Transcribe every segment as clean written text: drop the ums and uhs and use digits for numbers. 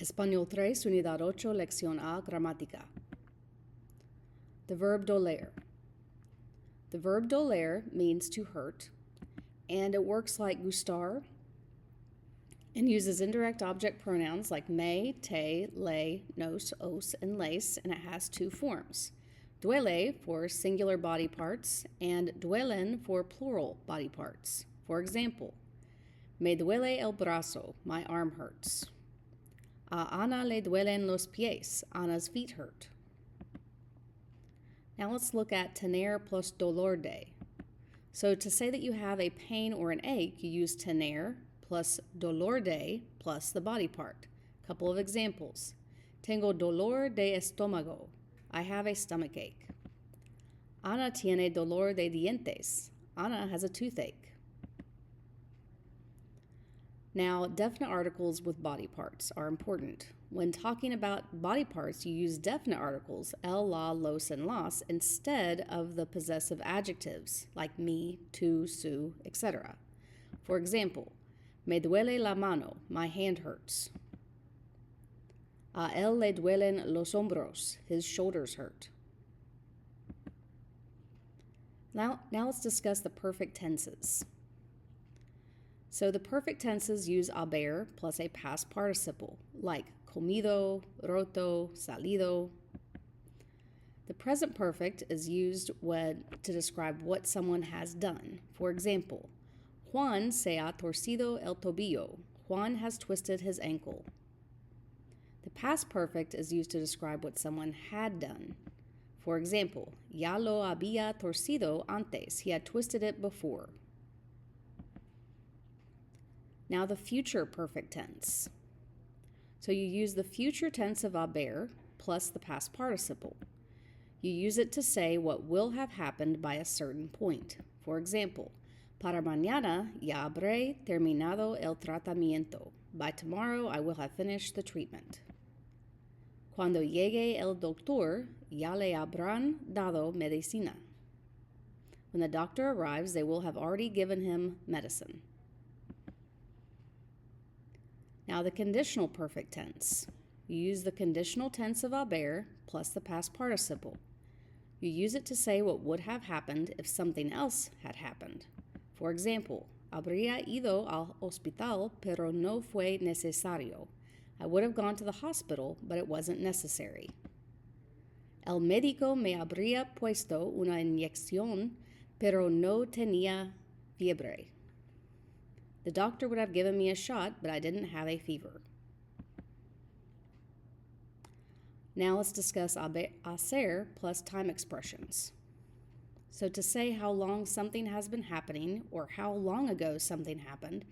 Español 3, Unidad 8, Lección A, Gramática. The verb doler. The verb doler means to hurt, and it works like gustar and uses indirect object pronouns like me, te, le, nos, os, and les, and it has two forms. Duele for singular body parts and duelen for plural body parts. For example, me duele el brazo, my arm hurts. A Ana le duelen los pies, Ana's feet hurt. Now let's look at tener plus dolor de. So to say that you have a pain or an ache, you use tener plus dolor de plus the body part. Couple of examples. Tengo dolor de estómago. I have a stomach ache. Ana tiene dolor de dientes. Ana has a toothache. Now, definite articles with body parts are important. When talking about body parts, you use definite articles, el, la, los, and las, instead of the possessive adjectives like me, tu, su, etc. For example, me duele la mano, my hand hurts. A él le duelen los hombros, his shoulders hurt. Now let's discuss the perfect tenses. So the perfect tenses use haber plus a past participle, like comido, roto, salido. The present perfect is used to describe what someone has done. For example, Juan se ha torcido el tobillo. Juan has twisted his ankle. The past perfect is used to describe what someone had done. For example, ya lo había torcido antes. He had twisted it before. Now the future perfect tense. So you use the future tense of haber plus the past participle. You use it to say what will have happened by a certain point. For example, para mañana ya habré terminado el tratamiento. By tomorrow I will have finished the treatment. Cuando llegue el doctor, ya le habrán dado medicina. When the doctor arrives, they will have already given him medicine. Now the conditional perfect tense. You use the conditional tense of haber plus the past participle. You use it to say what would have happened if something else had happened. For example, habría ido al hospital, pero no fue necesario. I would have gone to the hospital, but it wasn't necessary. El médico me habría puesto una inyección, pero no tenía fiebre. The doctor would have given me a shot, but I didn't have a fever. Now let's discuss hacer plus time expressions. So to say how long something has been happening or how long ago something happened,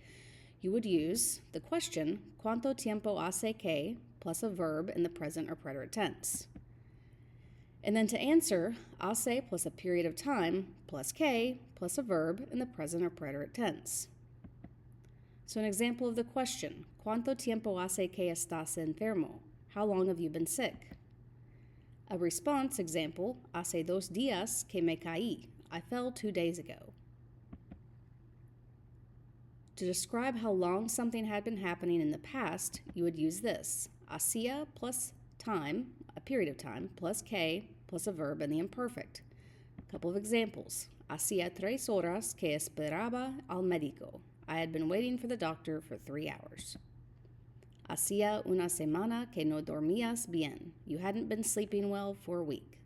you would use the question, ¿Cuánto tiempo hace que? Plus a verb in the present or preterite tense. And then to answer, hace plus a period of time plus que plus a verb in the present or preterite tense. So an example of the question, ¿Cuánto tiempo hace que estás enfermo? How long have you been sick? A response example, hace 2 días que me caí. I fell 2 days ago. To describe how long something had been happening in the past, you would use this, hacía plus time, a period of time, plus que plus a verb in the imperfect. A couple of examples, hacía 3 horas que esperaba al médico. I had been waiting for the doctor for 3 hours. Hacía una semana que no dormías bien. You hadn't been sleeping well for a week.